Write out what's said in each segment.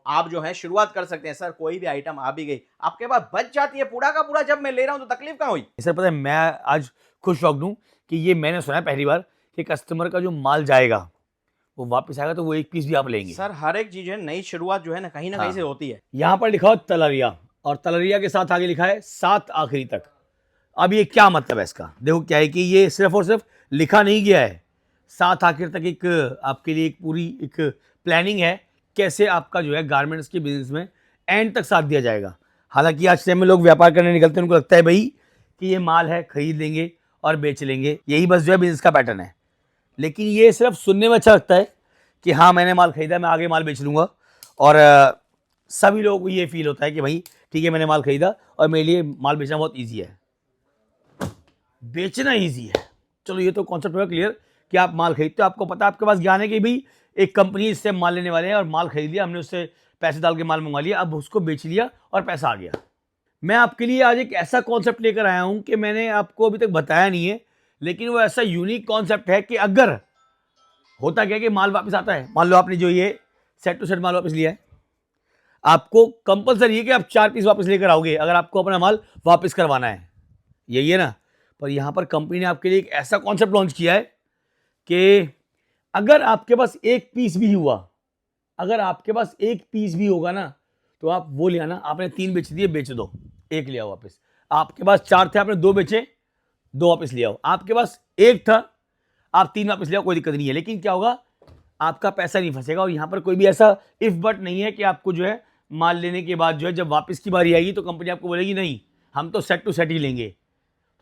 आप जो है शुरुआत कर सकते हैं। सर कोई भी आइटम आ भी गई आपके पास बच जाती है पूरा का पूरा, जब मैं ले रहा हूं तो तकलीफ कहां हुई। सर पता है मैं आज खुश शौक दूं कि ये मैंने सुना है पहली बार कि कस्टमर का जो माल जाएगा वो वापस आएगा तो वो एक पीस भी आप लेंगे। सर हर एक चीज है, नई शुरुआत जो है ना कहीं हाँ। से होती है। यहाँ पर लिखा हो तलरिया, और तलरिया के साथ आगे लिखा है 7 आखिरी तक। अब ये क्या मतलब है इसका, देखो क्या है कि ये सिर्फ और सिर्फ लिखा नहीं गया है, 7 आखिर तक एक आपके लिए एक पूरी एक प्लानिंग है कैसे आपका जो है गारमेंट्स के बिजनेस में एंड तक साथ दिया जाएगा। हालांकि आज टाइम में लोग व्यापार करने निकलते हैं, उनको लगता है भाई कि ये माल है खरीद लेंगे और बेच लेंगे, यही बस जो है बिजनेस का पैटर्न है। लेकिन ये सिर्फ सुनने में अच्छा लगता है कि हाँ मैंने माल खरीदा, मैं आगे माल बेच लूँगा, और सभी लोगों को ये फील होता है कि भाई ठीक है मैंने माल खरीदा और मेरे लिए माल बेचना बहुत ईजी है, बेचना ईजी है। चलो ये तो कॉन्सेप्ट होगा क्लियर कि आप माल खरीदते हो, आपको पता है, आपके पास ज्ञान है कि भाई एक कंपनी इससे माल लेने वाले हैं और माल खरीद लिया हमने, उससे पैसे डाल के माल मंगवा लिया, अब उसको बेच लिया और पैसा आ गया। मैं आपके लिए आज एक ऐसा कॉन्सेप्ट लेकर आया हूं कि मैंने आपको अभी तक बताया नहीं है, लेकिन वो ऐसा यूनिक कॉन्सेप्ट है कि अगर होता क्या कि माल वापस आता है, मान लो आपने जो ये सेट टू सेट माल वापस लिया है, आपको कंपलसरी है कि आप 4 पीस वापस लेकर आओगे अगर आपको अपना माल वापस करवाना है, यही है ना। पर यहां पर कंपनी ने आपके लिए एक ऐसा कॉन्सेप्ट लॉन्च किया है कि अगर आपके पास एक पीस भी हुआ, अगर आपके पास एक पीस भी होगा ना तो आप वो ले आना, आपने 3 बेच दिए बेच दो, एक ले आओ वापस। आपके पास 4 थे आपने 2 बेचे, 2 वापस ले आओ। आपके पास 1 था आप 3 वापस ले आओ, कोई दिक्कत नहीं है। लेकिन क्या होगा, आपका पैसा नहीं फंसेगा, और यहां पर कोई भी ऐसा इफ बट नहीं है कि आपको जो है माल लेने के बाद जो है जब वापस की बारी आएगी तो कंपनी आपको बोलेगी नहीं हम तो सेट टू सेट ही लेंगे।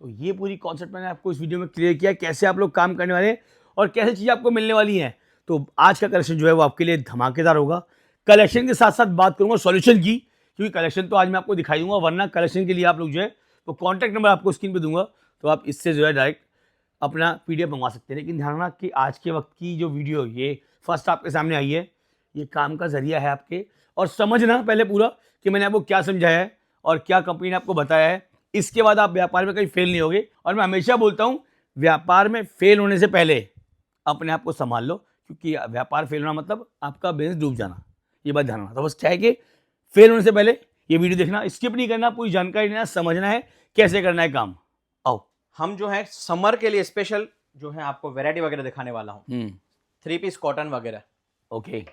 तो ये पूरी कॉन्सेप्ट मैंने आपको इस वीडियो में क्लियर किया कैसे आप लोग काम करने वाले हैं और कैसे चीज़ें आपको मिलने वाली हैं। तो आज का कलेक्शन जो है वो आपके लिए धमाकेदार होगा। कलेक्शन के साथ साथ बात करूंगा सॉल्यूशन की, क्योंकि कलेक्शन तो आज मैं आपको दिखाई दूंगा, वरना कलेक्शन के लिए आप लोग जो है वो कॉन्टैक्ट नंबर आपको स्क्रीन पे दूंगा, तो आप इससे जो है डायरेक्ट अपना PDF मंगवा सकते हैं। लेकिन ध्यान रखना कि आज के वक्त की जो वीडियो ये फर्स्ट आपके सामने आई है, ये काम का जरिया है आपके, और समझना पहले पूरा कि मैंने आपको क्या समझाया है और क्या कंपनी ने आपको बताया है, इसके बाद आप व्यापार में कहीं फेल नहीं होगे। और मैं हमेशा बोलता हूं व्यापार में फेल होने से पहले अपने आप को संभाल लो, क्योंकि व्यापार फेल होना मतलब आपका बिजनेस डूब जाना, ये बात ध्यान रखना। तो बस क्या है कि फेल होने से पहले ये वीडियो देखना, स्किप नहीं करना, पूरी जानकारी लेना, समझना है कैसे करना है काम। आओ हम जो है समर के लिए स्पेशल जो है आपको वैरायटी वगैरह दिखाने वाला हूँ, 3 पीस कॉटन वगैरह। ओके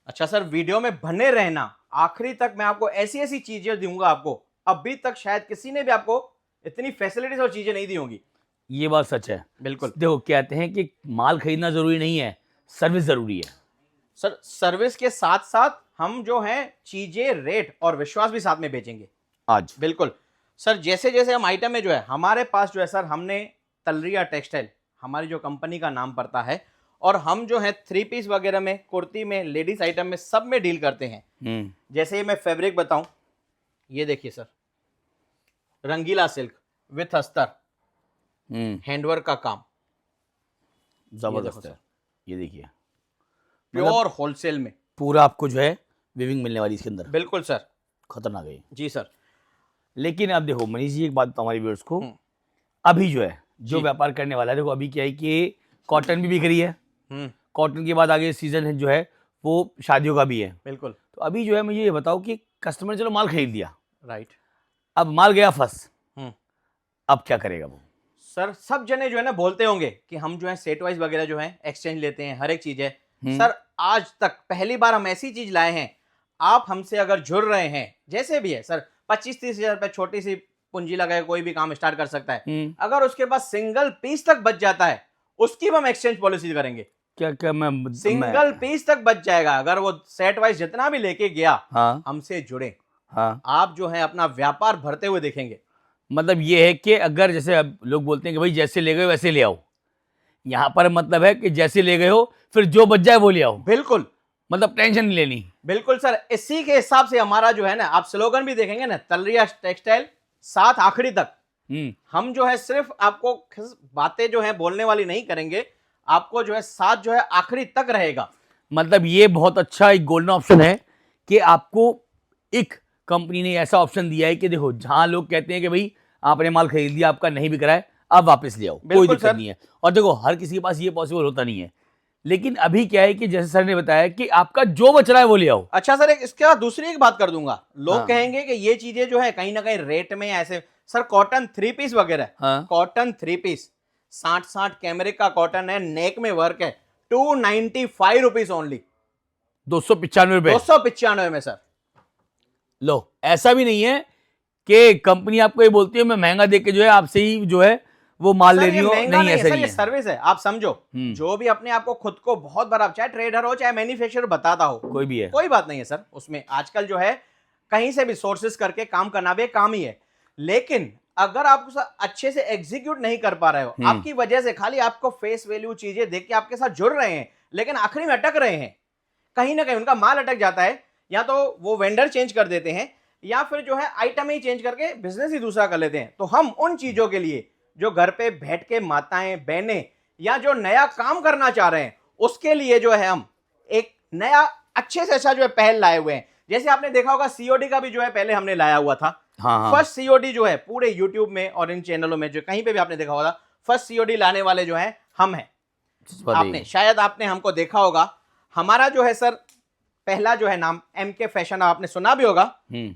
अच्छा सर वीडियो में बने रहना आखिरी तक, मैं आपको ऐसी ऐसी चीजें दूंगा, आपको अभी तक शायद किसी ने भी आपको इतनी फैसिलिटीज और चीजें नहीं दी होंगी। ये बात सच है, बिल्कुल। देखो कहते हैं कि माल खरीदना जरूरी नहीं है, सर्विस जरूरी है। सर सर्विस के साथ साथ हम जो है चीजें रेट और विश्वास भी साथ में बेचेंगे आज। बिल्कुल सर, जैसे जैसे हम आइटम में जो है हमारे पास जो है सर, हमने तलरिया टेक्सटाइल हमारी जो कंपनी का नाम पड़ता है, और हम जो है 3 पीस वगैरह में, कुर्ती में, लेडीज आइटम में, सब में डील करते हैं। जैसे ही मैं फैब्रिक बताऊं, ये देखिए सर, रंगीला सिल्क विथ अस्तर, हैंडवर्क का काम, जबरदस्त है। ये देखिए प्योर होलसेल में पूरा आपको जो है विविंग मिलने वाली इसके अंदर। बिल्कुल सर, खतरनाक है जी सर। लेकिन अब देखो मनीष जी एक बात बताओ हमारे व्यूअर्स को, अभी जो है जो व्यापार करने वाला है, देखो अभी क्या है कि कॉटन भी बिक रही है, कॉटन के बाद आगे सीजन है जो है वो शादियों का भी है। बिल्कुल। तो अभी जो है मुझे ये बताओ कि कस्टमर चलो माल खरीद लिया, राइट, अब माल गया फंस, अब क्या करेगा वो? सर सब जने जो है ना बोलते होंगे कि हम जो है सेट वाइज वगैरह जो है एक्सचेंज लेते हैं, हर एक चीज है। सर आज तक पहली बार हम ऐसी चीज लाए हैं, आप हमसे अगर जुड़ रहे हैं जैसे भी है सर, 25-30 हजार रुपए छोटी सी पूंजी लगाए कोई भी काम स्टार्ट कर सकता है। अगर उसके पास सिंगल पीस तक बच जाता है उसकी हम एक्सचेंज पॉलिसी करेंगे। क्या मैं सिंगल पीस तक बच जाएगा, अगर वो सेट वाइज जितना भी लेके गया, हमसे जुड़े, आप जो है अपना व्यापार भरते हुए देखेंगे। मतलब ये है कि अगर जैसे अब लोग बोलते हैं कि भाई जैसे ले गए वैसे ले आओ, यहाँ पर मतलब है कि जैसे ले गए हो फिर जो बच जाए वो ले आओ। बिल्कुल, मतलब टेंशन नहीं लेनी। बिल्कुल सर, इसी के हिसाब से हमारा जो है ना, आप स्लोगन भी देखेंगे ना, तलरिया टेक्सटाइल 7 आखिरी तक। हम जो है सिर्फ आपको बातें जो है बोलने वाली नहीं करेंगे, आपको जो है साथ जो है आखिरी तक रहेगा। मतलब ये बहुत अच्छा एक गोल्डन ऑप्शन है कि आपको एक कंपनी ने ऐसा ऑप्शन दिया है कि देखो जहां लोग कहते हैं कि भाई आपने माल खरीद लिया, आपका नहीं बिक रहा है, आप वापस ले आओ, कोई दिक्कत नहीं है। और देखो हर किसी के पास ये पॉसिबल होता नहीं है, लेकिन अभी क्या है कि जैसे सर ने बताया कि आपका जो बच रहा है वो ले आओ। अच्छा सर, इसके बाद दूसरी एक बात कर दूंगा। लोग हाँ। कहेंगे कि ये चीजें जो है कहीं ना कहीं रेट में ऐसे, सर कॉटन 3 पीस वगैरह, हाँ। कॉटन 3 पीस 60 कैमरे का कॉटन है, नेक में वर्क है, 295 रुपीज ओनली, 295 रुपए। 295 में सर। लो, ऐसा भी नहीं है कि कंपनी आपको ये बोलती है मैं महंगा देके जो है आपसे ही जो है वो माल ले सर रही ये हो, महंगा नहीं नहीं है ऐसा सर, नहीं ये है। सर्विस है, आप समझो। जो भी अपने आप को खुद को बहुत बड़ा, चाहे ट्रेडर हो चाहे मैन्युफैक्चरर बताता हो, कोई भी है, कोई बात नहीं है सर। उसमें आजकल जो है कहीं से भी सोर्सेस करके काम करना भी एक काम ही है, लेकिन अगर आप उसे अच्छे से एग्जीक्यूट नहीं कर पा रहे हो, आपकी वजह से खाली आपको फेस वैल्यू चीजें देख के आपके साथ जुड़ रहे हैं, लेकिन आखिरी में अटक रहे हैं, कहीं ना कहीं उनका माल अटक जाता है, या तो वो वेंडर चेंज कर देते हैं या फिर जो है आइटम ही चेंज करके बिजनेस ही दूसरा कर लेते हैं। तो हम उन चीजों के लिए जो घर पे बैठ के माताएं बहनें या जो नया काम करना चाह रहे हैं उसके लिए जो है हम एक नया अच्छे से अच्छा जो है पहल लाए हुए हैं। जैसे आपने देखा होगा सीओडी का भी जो है पहले हमने लाया हुआ था। हाँ। फर्स्ट सीओडी जो है पूरे यूट्यूब में और इन चैनलों में जो कहीं पे भी आपने देखा होगा, फर्स्ट सीओडी लाने वाले जो है हम हैं। आपने शायद आपने हमको देखा होगा, हमारा जो है सर पहला जो है नाम MK फैशन, आपने सुना भी होगा,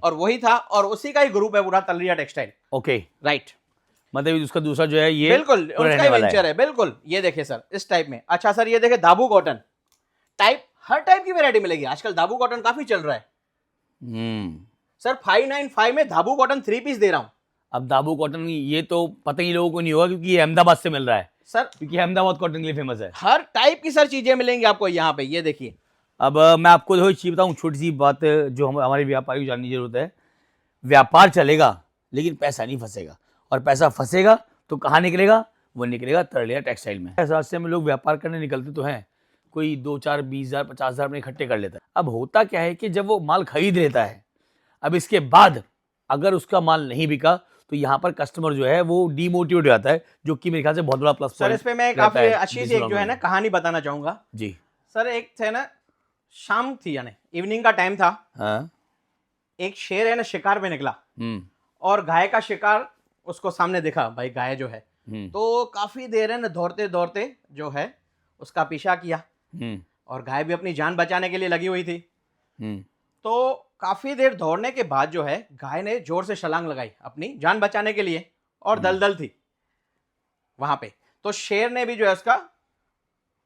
और वही था, और उसी का ही ग्रुप है पूरा तलरिया टेक्सटाइल। ओके, राइट, मतलब उसका दूसरा जो है ये बिल्कुल उसका ही वेंचर है, बिल्कुल। ये देखिए सर इस टाइप में। अच्छा सर ये देखिए दाबू कॉटन टाइप, हर टाइप की वैरायटी मिलेगी आजकल, दाबू कॉटन काफी चल रहा है। सर 595 में दाबू कॉटन 3 पीस दे रहा हूं। अब दाबू कॉटन ये तो पता ही लोगों को नहीं होगा क्योंकि ये अहमदाबाद से मिल रहा है सर, क्योंकि अहमदाबाद कॉटन के लिए फेमस है। हर टाइप की सर चीजें मिलेंगी आपको यहाँ पे, ये देखिए। अब मैं आपको जो चीज बताऊं, छोटी सी बात जो हमारे व्यापारी को जानने की जरूरत है। व्यापार चलेगा लेकिन पैसा नहीं फंसेगा, और पैसा फंसेगा तो कहाँ निकलेगा? वो निकलेगा तलरिया टेक्सटाइल में। इस रास्ते में लोग व्यापार करने निकलते तो हैं, कोई 2-4 20,000 50,000 अपने इकट्ठे कर लेता है। अब होता क्या है कि जब वो माल खरीद लेता है, अब इसके बाद अगर उसका माल नहीं बिका तो यहाँ पर कस्टमर जो है वो डिमोटिवेट हो जाता है, जो कि मेरे ख्याल से बहुत बड़ा प्लस सर इस पे मैं काफी अच्छी सी एक जो है ना कहानी बताना चाहूंगा जी। सर एक थे ना, शाम थी यानी इवनिंग का टाइम था। हाँ। एक शेर है ना शिकार पे निकला, और गाय का शिकार उसको सामने दिखा, भाई गाय जो है, तो काफी देर है ना दौड़ते दौड़ते जो है उसका पीछा किया, और गाय भी अपनी जान बचाने के लिए लगी हुई थी। तो काफी देर दौड़ने के बाद जो है गाय ने जोर से छलांग लगाई अपनी जान बचाने के लिए, और दलदल थी वहां पे। तो शेर ने भी जो है उसका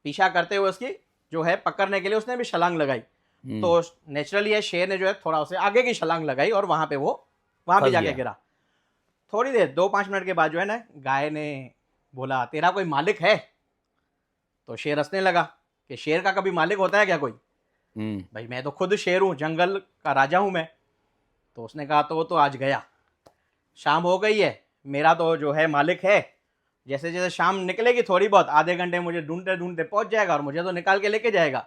पीछा करते हुए उसकी जो है पकड़ने के लिए उसने भी छलांग लगाई। तो नेचुरली है शेर ने जो है थोड़ा उसे आगे की छलांग लगाई, और वहां पे वो वहां पे जाके गिरा। थोड़ी देर 2-5 मिनट के बाद जो है ना गाय ने बोला तेरा कोई मालिक है? तो शेर हंसने लगा कि शेर का कभी मालिक होता है क्या कोई? भाई मैं तो खुद शेर हूं, जंगल का राजा हूं मैं। तो उसने कहा तो वो तो आज गया, शाम हो गई है, मेरा तो जो है मालिक है, जैसे जैसे शाम निकलेगी थोड़ी बहुत, आधे घंटे मुझे ढूंढते ढूंढते पहुंच जाएगा और मुझे तो निकाल के लेके जाएगा,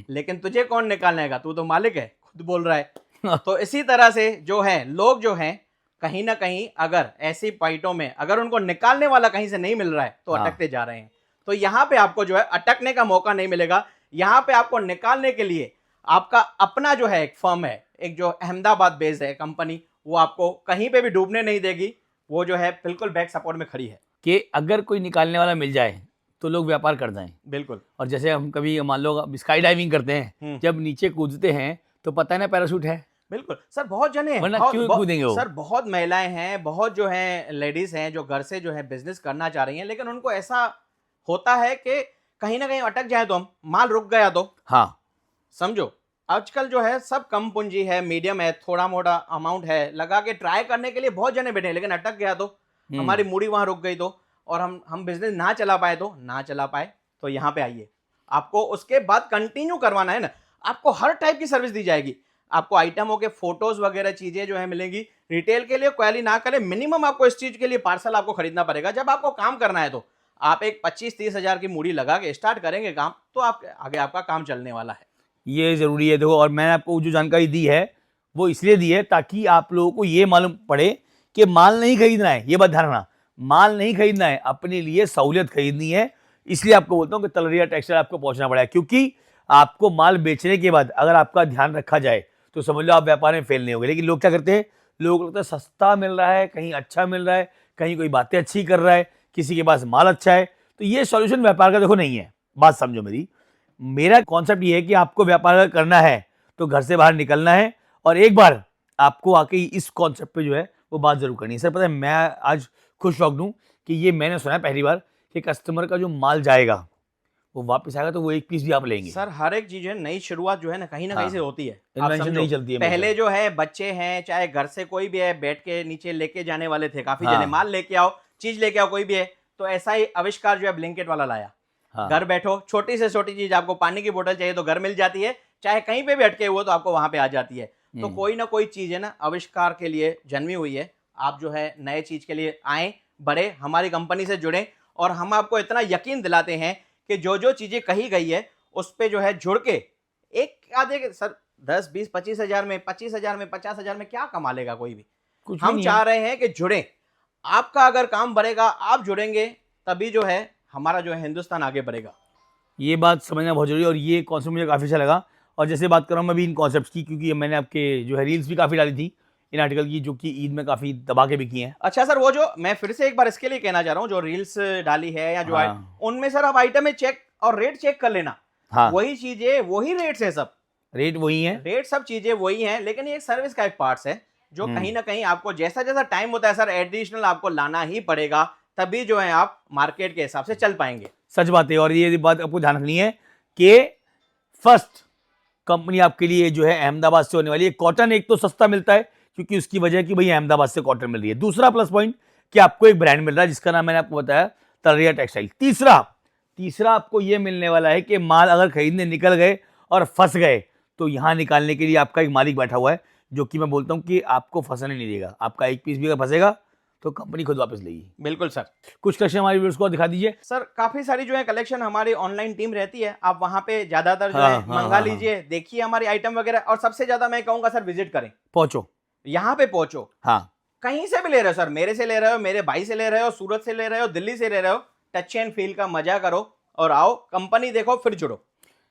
लेकिन तुझे कौन निकालने, तू तो मालिक है, खुद बोल रहा है। तो इसी तरह से जो है लोग जो हैं कहीं ना कहीं अगर ऐसी फाइटों में अगर उनको निकालने वाला कहीं से नहीं मिल रहा है तो अटकते जा रहे हैं। तो यहाँ पे आपको जो है अटकने का मौका नहीं मिलेगा, यहाँ पे आपको निकालने के लिए आपका अपना जो है एक फर्म है, एक जो अहमदाबाद बेस्ड है कंपनी, वो आपको कहीं पे भी डूबने नहीं देगी, वो जो है बिल्कुल बैक सपोर्ट में खड़ी है कि अगर कोई निकालने वाला मिल जाए तो लोग व्यापार कर जाएं। बिल्कुल। और जैसे हम कभी मान लो स्काई डाइविंग करते हैं, जब नीचे कूदते हैं तो पता है ना पैराशूट है। बिल्कुल सर, बहुत जने हैं, वरना क्यों कूदेंगे वो? सर बहुत महिलाएं हैं, बहुत जो है लेडीज हैं जो घर से जो है बिजनेस करना चाह रही हैं, लेकिन उनको ऐसा होता है कि कहीं ना कहीं अटक जाए तो हम माल रुक गया तो। हाँ समझो आजकल जो है सब कम पूंजी है, मीडियम है, थोड़ा मोटा अमाउंट है, लगा के ट्राई करने के लिए बहुत जने बैठे हैं, लेकिन अटक गया तो, हमारी मूड़ी वहां रुक गई तो, और हम बिजनेस ना चला पाए तो यहाँ पे आइए, आपको उसके बाद कंटिन्यू करवाना है ना, आपको हर टाइप की सर्विस दी जाएगी, आपको आइटमों के फोटोज वगैरह चीजें जो है मिलेंगी। रिटेल के लिए क्वाली ना करें, मिनिमम आपको इस चीज के लिए पार्सल आपको खरीदना पड़ेगा। जब आपको काम करना है तो आप एक 25-30 हजार की मूड़ी लगा के स्टार्ट करेंगे काम, तो आप आगे आपका काम चलने वाला है। ये जरूरी है। देखो, और मैंने आपको जो जानकारी दी है वो इसलिए दी है ताकि आप लोगों को ये मालूम पड़े कि माल नहीं खरीदना है, ये बात ध्यान रखना, माल नहीं खरीदना है, अपने लिए सहूलियत खरीदनी है। इसलिए आपको बोलता हूँ कि तलरिया टेक्सटाइल आपको पहुंचना पड़ेगा, क्योंकि आपको माल बेचने के बाद अगर आपका ध्यान रखा जाए तो समझ लो आप व्यापार में फेल नहीं होगे। लेकिन लोग क्या करते हैं, लोग लगता है सस्ता मिल रहा है, कहीं अच्छा मिल रहा है, कहीं कोई बातें अच्छी कर रहा है, किसी के पास माल अच्छा है, तो ये सॉल्यूशन व्यापार का देखो नहीं है। बात समझो मेरी, मेरा कॉन्सेप्ट ये है कि आपको व्यापार अगर करना है तो घर से बाहर निकलना है और एक बार आपको आके इस कॉन्सेप्ट पे जो है वो बात जरूर करनी है। सर पता है मैं आज खुश शौक दूं कि ये मैंने सुना है पहली बार कि कस्टमर का जो माल जाएगा वो वापस आएगा तो वो एक पीस भी आप लेंगे। सर हर एक चीज है, नई शुरुआत जो है ना कहीं हाँ, से होती है। आप इन्वेंशन समझो, नहीं चलती है पहले जो है बच्चे हैं चाहे घर से कोई भी है बैठ के नीचे लेके जाने वाले थे काफी हाँ। जने, माल लेके आओ, चीज लेके आओ, कोई भी है तो ऐसा ही आविष्कार जो है ब्लिंकिट वाला लाया। हाँ। घर बैठो, छोटी से छोटी चीज, आपको पानी की बोतल चाहिए तो घर मिल जाती है, चाहे कहीं पे भी अटके हुए तो आपको वहां पे आ जाती है। तो कोई ना कोई चीज है ना आविष्कार के लिए जन्मी हुई है। आप जो है नए चीज के लिए आए, बढ़े, हमारी कंपनी से जुड़े और हम आपको इतना यकीन दिलाते हैं कि जो जो चीजें कही गई है उस पे जो है जुड़ के एक आधे सर 10, 20, 25 हजार में, 25,000 में, 50,000 में क्या कमा लेगा कोई भी। कुछ भी हम नहीं चाह है। रहे हैं कि जुड़े, आपका अगर काम बढ़ेगा, आप जुड़ेंगे तभी जो है हमारा जो है हिंदुस्तान आगे बढ़ेगा। ये बात समझना बहुत जरूरी है और ये कॉन्सेप्ट मुझे काफ़ी अच्छा लगा। और जैसे बात कर रहा हूँ मैं भी इन कॉन्सेप्ट्स की, क्योंकि मैंने आपके जो है रील्स भी काफ़ी डाली थी इन आर्टिकल की, जो कि ईद में काफ़ी दबा के बिकी हैं। अच्छा सर, वो जो मैं फिर से एक बार इसके लिए कहना चाह रहा हूँ, जो रील्स डाली है या जो हाँ। उनमें सर आप आइटम में चेक और रेट चेक कर लेना। हाँ, वही चीजें वही रेट्स हैं, सब रेट वही है। रेट सब चीजें वही हैं, लेकिन ये एक सर्विस का एक पार्ट्स है जो कहीं ना कहीं आपको जैसा जैसा टाइम होता है सर एडिशनल आपको लाना ही पड़ेगा, तभी जो है आप मार्केट के हिसाब से चल पाएंगे। सच बात है। और ये बात आपको ध्यान रखनी है कि फर्स्ट कंपनी आपके लिए जो है अहमदाबाद से होने वाली है। कॉटन एक तो सस्ता मिलता है क्योंकि उसकी वजह कि भाई अहमदाबाद से कॉटन मिल रही है। दूसरा प्लस पॉइंट कि आपको एक ब्रांड मिल रहा है जिसका नाम मैंने आपको बताया तलरिया टेक्सटाइल। तीसरा आपको यह मिलने वाला है कि माल अगर खरीदने निकल गए और फंस गए तो यहां निकालने के लिए आपका एक मालिक बैठा हुआ है, जो कि मैं बोलता हूं कि आपको फंसने नहीं देगा। आपका एक पीस भी अगर फंसेगा तो कंपनी खुद वापस लेगी। बिल्कुल सर। कुछ कलेक्शन हमारे व्यूअर्स को दिखा दीजिए। सर काफी सारी जो है कलेक्शन हमारी ऑनलाइन टीम रहती है, आप वहां पे ज्यादातर जो हाँ, है हाँ, मंगा हाँ, लीजिए, देखिए हमारी आइटम वगैरह, और सबसे ज्यादा मैं कहूंगा सर विजिट करें, पहुंचो, यहाँ पे पहुंचो। हाँ, कहीं से भी ले रहे हो सर, मेरे से ले रहे हो, मेरे भाई से ले रहे हो, सूरत से ले रहे हो, दिल्ली से ले रहे हो, टच एंड फील का मजा करो और आओ, कंपनी देखो, फिर जुड़ो।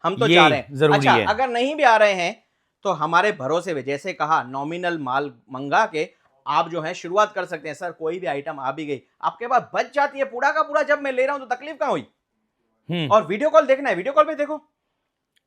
हम तो ये चाह रहे हैं। जरूरी अच्छा, है। अगर नहीं भी आ रहे हैं तो हमारे भरोसे पे, जैसे कहा, नॉमिनल माल मंगा के आप जो है शुरुआत कर सकते हैं। सर कोई भी आइटम आ भी गई आपके पास बच जाती है, पूरा का पूरा जब मैं ले रहा हूं तो तकलीफ कहां हुई। और वीडियो कॉल देखना है, वीडियो कॉल पे देखो,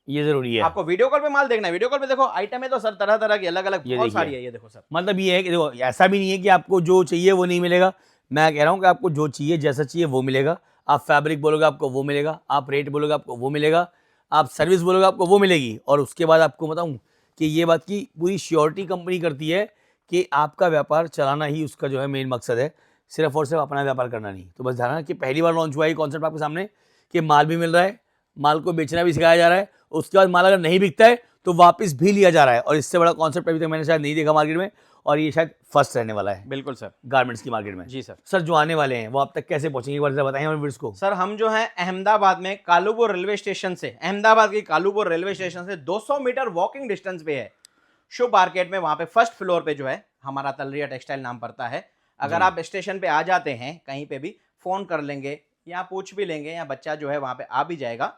ये जरूरी है। आपको वीडियो कॉल पे माल देखना है, वीडियो कॉल पे देखो। आइटम है तो सर तरह तरह की अलग अलग बहुत सारी है, ये देखो सर। मतलब ये है कि देखो ऐसा भी नहीं है कि आपको जो चाहिए वो नहीं मिलेगा। मैं कह रहा हूँ कि आपको जो चाहिए जैसा चाहिए वो मिलेगा। आप फैब्रिक बोलोगे आपको वो मिलेगा, आप रेट बोलोगे आपको वो मिलेगा, आप सर्विस बोलोगे आपको वो मिलेगी। और उसके बाद आपको बताऊँ कि ये बात की पूरी श्योरिटी कंपनी करती है कि आपका व्यापार चलाना ही उसका जो है मेन मकसद है, सिर्फ और सिर्फ अपना व्यापार करना नहीं। तो बस ध्यान रखना कि पहली बार लॉन्च हुआ है कॉन्सेप्ट आपके सामने कि माल भी मिल रहा है, माल को बेचना भी सिखाया जा रहा है, उसके बाद माल अगर नहीं बिकता है तो वापस भी लिया जा रहा है। और इससे बड़ा कॉन्सेप्ट अभी तक मैंने शायद नहीं देखा मार्केट में, और ये शायद फर्स्ट रहने वाला है बिल्कुल सर, गारमेंट्स की मार्केट में। जी सर। सर जो आने वाले हैं वो आप तक कैसे पहुंचेंगे, एक बार जरा बताएं हमारे व्यूअर्स को। सर हम जो है अहमदाबाद में कालूपुर रेलवे स्टेशन से, अहमदाबाद की कालूपुर रेलवे स्टेशन से 200 मीटर वॉकिंग डिस्टेंस पे है शुभ मार्केट में। वहां पे फर्स्ट फ्लोर पे जो है हमारा तलरिया टेक्सटाइल नाम पड़ता है। अगर आप स्टेशन पे आ जाते हैं, कहीं पे भी फोन कर लेंगे या पूछ भी लेंगे, या बच्चा जो है वहां पे आ भी जाएगा।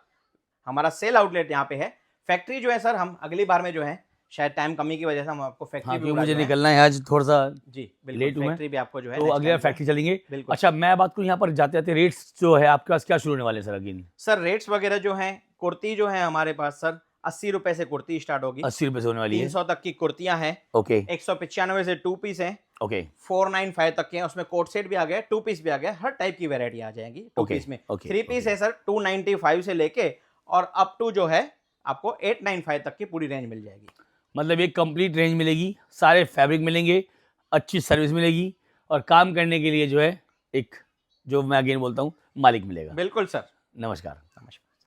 हमारा सेल आउटलेट यहाँ पे है। फैक्ट्री जो है सर, हम अगली बार में जो है शायद टाइम कमी की वजह से हम आपको फैक्ट्री भी मुझे निकलना है आज थोड़ा सा, जी लेट हूं मैं, फैक्ट्री भी आपको जो है तो अगली बार फैक्ट्री चलेंगे। बिल्कुल। अच्छा मैं बात करूँ यहाँ पर जाते जाते रेट्स जो है आपके पास क्या शुरू होने वाले हैं सर अगेन? सर रेट्स वगैरह जो है, कुर्ती जो है हमारे पास सर 80 रुपए से कुर्ती स्टार्ट होगी, 80 रुपए से होने वाली है। 300 तक की कुर्तियां हैं, ओके 195 से 2 पीस हैं, ओके 495 तक के हैं। उसमें कोट सेट भी आ गया, 2 पीस भी आ गया, हर टाइप की वैरायटी आ जाएगी 2 ओके, पीस में। ओके, 3 पीस है सर 295 से लेके और अप टू जो है आपको 895 तक की पूरी रेंज मिल जाएगी। मतलब एक कंप्लीट रेंज मिलेगी, सारे फैब्रिक मिलेंगे, अच्छी सर्विस मिलेगी, और काम करने के लिए जो है एक, जो मैं अगेन बोलता हूँ, मालिक मिलेगा। बिल्कुल सर। नमस्कार। नमस्कार।